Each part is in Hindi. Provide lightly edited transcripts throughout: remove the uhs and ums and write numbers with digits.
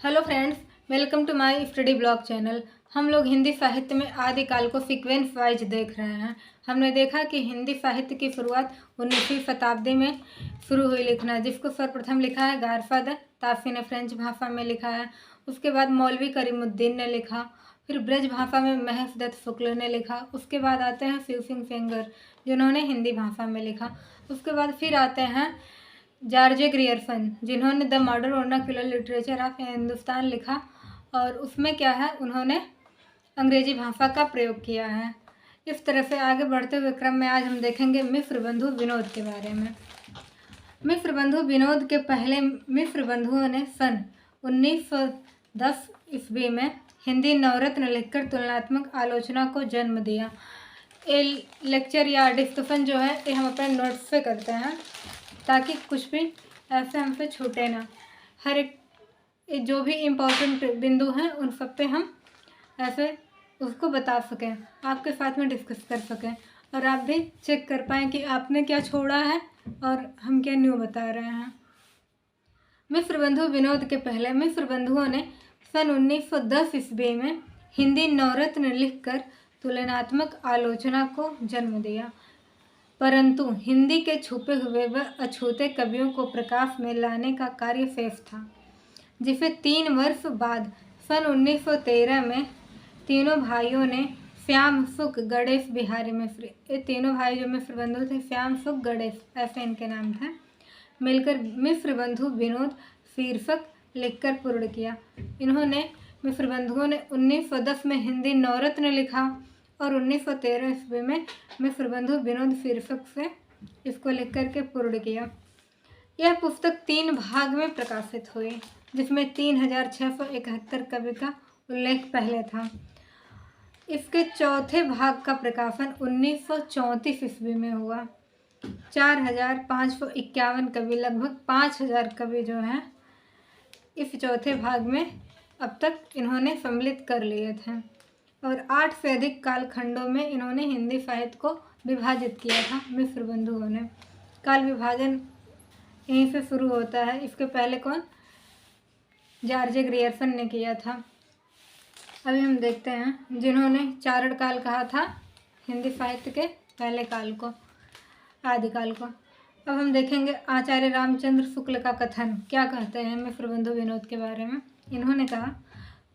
Hello friends, welcome to my study blog channel. हम लोग हिंदी साहित्य में आदिकाल को सीक्वेंस वाइज देख रहे हैं। हमने देखा कि हिंदी साहित्य की शुरुआत 19वीं शताब्दी में शुरू हुई लिखना, जिसको सर्वप्रथम लिखा है गारफादर ताशी ने फ्रेंच भाषा में लिखा है। उसके बाद मौलवी करीमुद्दीन ने लिखा, फिर ब्रज भाषा में महर्षि दत्त शुक्ल ने लिखा। उसके बाद आते हैं शिव सिंह सेंगर, जिन्होंने हिंदी भाषा में लिखा। उसके बाद फिर आते हैं जॉर्ज ग्रियर्सन, जिन्होंने the modern vernacular literature of Hindustan लिखा, और उसमें क्या है, उन्होंने अंग्रेजी भाषा का प्रयोग किया है। इस तरह से आगे बढ़ते हुए क्रम में आज हम देखेंगे मिस्र बंधु विनोद के बारे में। मिस्र बंधु विनोद के पहले मिस्र बंधुओं ने सन 1910 ईस्वी में हिंदी नवरत्न लिखकर तुलनात्मक आलोचना को जन्म दिया। ये लेक्चर या डिस्कशन जो है ये हम अपने नोट्स से करते हैं, ताकि कुछ भी ऐसे हमसे छूटे ना। हर एक जो भी इम्पोर्टेंट बिंदु हैं उन सब पे हम ऐसे उसको बता सकें, आपके साथ में डिस्कस कर सकें, और आप भी चेक कर पाएँ कि आपने क्या छोड़ा है और हम क्या न्यू बता रहे हैं। मिस्र बंधु विनोद के पहले मिस्र बंधुओं ने सन 1910 ईस्वी में हिंदी नवरत्न लिखकर तुलनात्मक आलोचना को जन्म दिया, परंतु हिंदी के छुपे हुए व अछूते कवियों को प्रकाश में लाने का कार्य शेष था, जिसे 3 वर्ष बाद सन 1913 में तीनों भाइयों ने श्याम सुख गणेश बिहारी मिश्र, ये तीनों भाई जो मिस्र बंधु थे, श्याम सुख गणेश ऐसे इनके नाम थे, मिलकर मिस्र बंधु विनोद शीर्षक लिखकर पूर्ण किया। इन्होंने मिस्र बंधुओं ने 1910 में हिंदी नवरत्न लिखा और 1913 ईस्वी में मिस्र बंधु विनोद शीर्षक से इसको लिख करके पूर्ण किया। यह पुस्तक 3 भाग में प्रकाशित हुई, जिसमें 3671 कवि का उल्लेख पहले था। इसके चौथे भाग का प्रकाशन 1934 ईस्वी में हुआ। 4551 कवि, लगभग 5000 कवि जो हैं इस चौथे भाग में अब तक इन्होंने सम्मिलित कर लिए थे, और 8 से अधिक कालखंडों में इन्होंने हिंदी साहित्य को विभाजित किया था। मिस्र बंधुओं ने काल विभाजन यहीं से शुरू होता है। इसके पहले कौन, जॉर्ज ग्रियर्सन ने किया था। अभी हम देखते हैं जिन्होंने चारण काल कहा था हिंदी साहित्य के पहले काल को, आदिकाल को। अब हम देखेंगे आचार्य रामचंद्र शुक्ल का कथन क्या कहते हैं मिस्र बंधु विनोद के बारे में। इन्होंने कहा,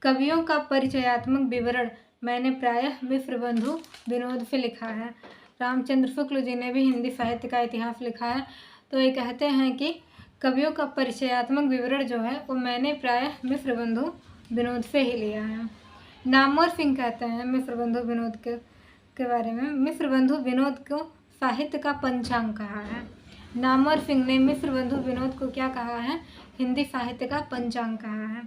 कवियों का परिचयात्मक विवरण मैंने प्रायः मिस्र बंधु विनोद से लिखा है। रामचंद्र शुक्ल जी ने भी हिंदी साहित्य का इतिहास लिखा है, तो ये कहते हैं कि कवियों का परिचयात्मक विवरण जो है वो मैंने प्रायः मिस्र बंधु विनोद से ही लिया है। नामवर सिंह कहते हैं मिस्र बंधु विनोद के बारे में, मिस्र बंधु विनोद को साहित्य का पंचांग कहा है। नामवर सिंह ने मिस्र बंधु विनोद को क्या कहा है, हिंदी साहित्य का पंचांग कहा है।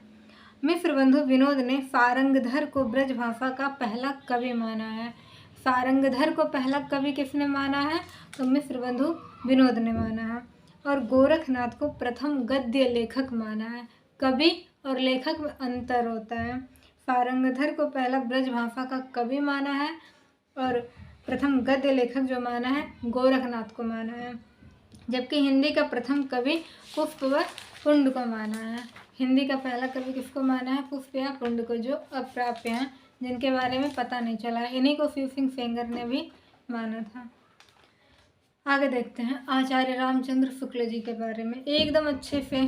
मिस्र बंधु विनोद ने सारंगधर को ब्रज भाषा का पहला कवि माना है। सारंगधर को पहला कवि किसने माना है, तो मिस्र बंधु विनोद ने माना है। और गोरखनाथ को प्रथम गद्य लेखक माना है। कवि और लेखक में अंतर होता है। सारंगधर को पहला ब्रज भाषा का कवि माना है, और प्रथम गद्य लेखक जो माना है गोरखनाथ को माना है, जबकि हिंदी का प्रथम कवि पुष्प व पुंड को माना है। हिंदी का पहला कवि किसको माना है, पुष्प या पुंड को, जो अप्राप्य हैं, जिनके बारे में पता नहीं चला है। इन्हीं को शिव सिंह सेंगर ने भी माना था। आगे देखते हैं आचार्य रामचंद्र शुक्ल जी के बारे में, एकदम अच्छे से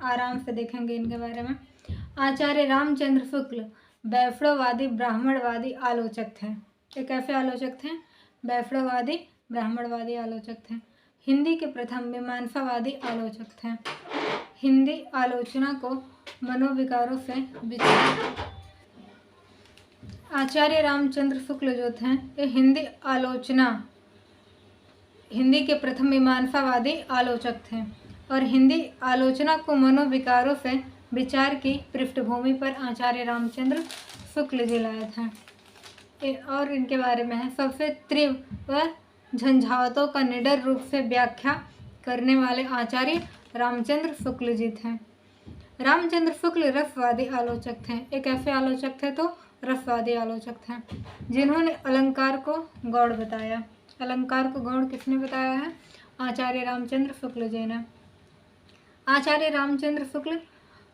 आराम से देखेंगे इनके बारे में। आचार्य रामचंद्र शुक्ल वैष्णववादी ब्राह्मणवादी आलोचक थे। ये कैसे आलोचक थे, वैष्णववादी ब्राह्मणवादी आलोचक थे। हिंदी के प्रथम मीमांसावादी आलोचक थे। हिंदी आलोचना को मनोविकारों से विचार। आचार्य रामचंद्र शुक्ल जो थे ये हिंदी के प्रथम मीमांसावादी आलोचक थे, और हिंदी आलोचना को मनोविकारों से विचार की पृष्ठभूमि पर आचार्य रामचंद्र शुक्ल जी लाए थे। और इनके बारे में है, सबसे तीव्र व झंझावातों का निडर रूप से व्याख्या करने वाले आचार्य रामचंद्र शुक्ल जी थे। रामचंद्र शुक्ल रसवादी आलोचक थे। एक ऐसे आलोचक थे तो रसवादी आलोचक थे, जिन्होंने अलंकार को गौड़ बताया। अलंकार को गौड़ किसने बताया है, आचार्य रामचंद्र शुक्ल जी ने। आचार्य रामचंद्र शुक्ल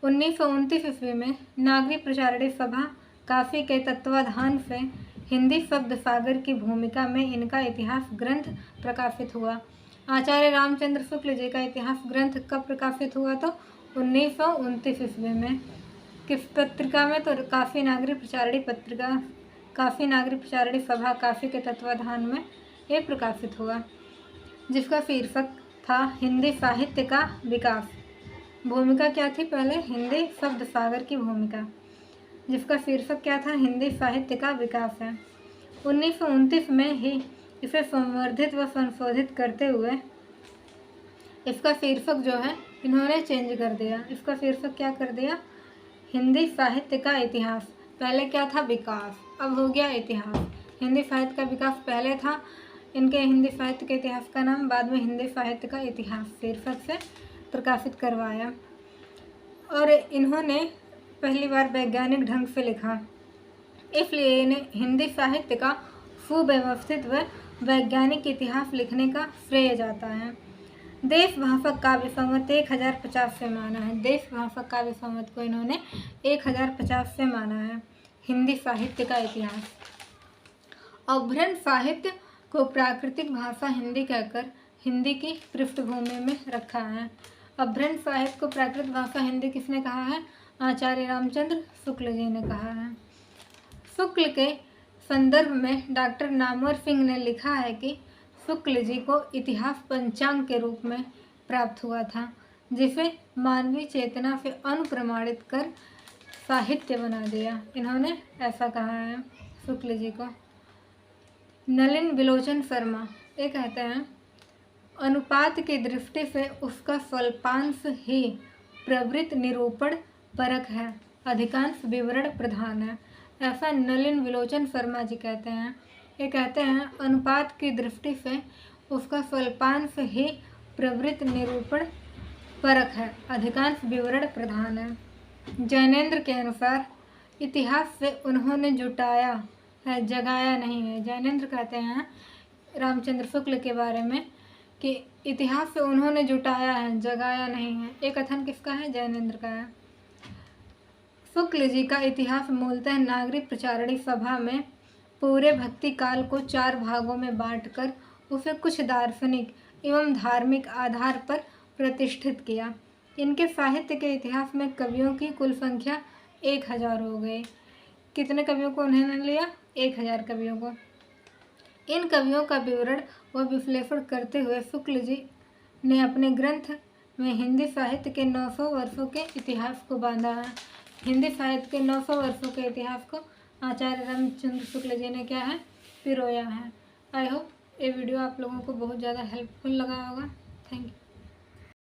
1929 ईस्वी में नागरी प्रचारिणी सभा काफी के तत्वाधान से हिंदी शब्द सागर की भूमिका में इनका इतिहास ग्रंथ प्रकाशित हुआ। आचार्य रामचंद्र शुक्ल जी का इतिहास ग्रंथ कब प्रकाशित हुआ? तो 1929 ईस्वी में। किस पत्रिका में? तो काफी नागरी प्रचारिणी पत्रिका, काफी नागरी प्रचारिणी सभा काफी के तत्वाधान में ये प्रकाशित हुआ, जिसका शीर्षक था हिंदी साहित्य का विकास। भूमिका क्या थी? पहले हिंदी शब्द सागर की भूमिका, जिसका शीर्षक क्या था? हिंदी साहित्य का विकास है। 1929 में ही इसे संवर्धित व संशोधित करते हुए इसका शीर्षक जो है इन्होंने चेंज कर दिया। इसका शीर्षक क्या कर दिया? हिंदी साहित्य का इतिहास। पहले क्या था? विकास, अब हो गया इतिहास। हिंदी साहित्य का विकास पहले था इनके हिंदी साहित्य के इतिहास का नाम, बाद में हिंदी साहित्य का इतिहास शीर्षक से प्रकाशित करवाया। और इन्होंने पहली बार वैज्ञानिक ढंग से लिखा, इसलिए इन्हें हिंदी साहित्य का सुव्यवस्थित व वैज्ञानिक इतिहास लिखने का श्रेय जाता है। देश भाषा काव्य संवत 1050 से माना है। देश भाषा काव्य संवत को इन्होंने 1050 से माना है। हिंदी साहित्य का इतिहास। अभ्रन साहित्य को प्राकृतिक भाषा हिंदी कहकर हिंदी की पृष्ठभूमि में रखा है। अभ्रन साहित्य को प्राकृतिक भाषा हिंदी किसने कहा है? आचार्य रामचंद्र शुक्ल जी ने कहा है। शुक्ल के संदर्भ में डॉक्टर नामवर सिंह ने लिखा है कि शुक्ल जी को इतिहास पंचांग के रूप में प्राप्त हुआ था, जिसे मानवीय चेतना से अनुप्रमाणित कर साहित्य बना दिया। इन्होंने ऐसा कहा है शुक्ल जी को। नलिन विलोचन शर्मा ये कहते हैं, अनुपात की दृष्टि से उसका स्वल्पांश ही प्रवृत्त निरूपण परक है, अधिकांश विवरण प्रधान है। ऐसा नलिन विलोचन शर्मा जी कहते हैं। ये कहते हैं अनुपात की दृष्टि से उसका स्वल्पांश ही प्रवृत्त निरूपण परक है, अधिकांश विवरण प्रधान है। जैनेन्द्र के अनुसार इतिहास से उन्होंने जुटाया है, जगाया नहीं है। जैनेन्द्र कहते हैं रामचंद्र शुक्ल के बारे में कि इतिहास से उन्होंने जुटाया है, जगाया नहीं है। ये कथन किसका है? जैनेन्द्र का है। शुक्ल जी का इतिहास मूलतः नागरी प्रचारिणी सभा में पूरे भक्ति काल को 4 भागों में बांटकर उसे कुछ दार्शनिक एवं धार्मिक आधार पर प्रतिष्ठित किया। इनके साहित्य के इतिहास में कवियों की कुल संख्या 1000 हो गई। कितने कवियों को उन्होंने लिया? 1000 कवियों को। इन कवियों का विवरण व विश्लेषण करते हुए शुक्ल जी ने अपने ग्रंथ में हिंदी साहित्य के 900 वर्षों के इतिहास को बांधा है। हिंदी साहित्य के 900 वर्षों के इतिहास को आचार्य रामचंद्र शुक्ल जी ने क्या है? पिरोया है। आई होप ये वीडियो आप लोगों को बहुत ज़्यादा हेल्पफुल लगा होगा। Thank you.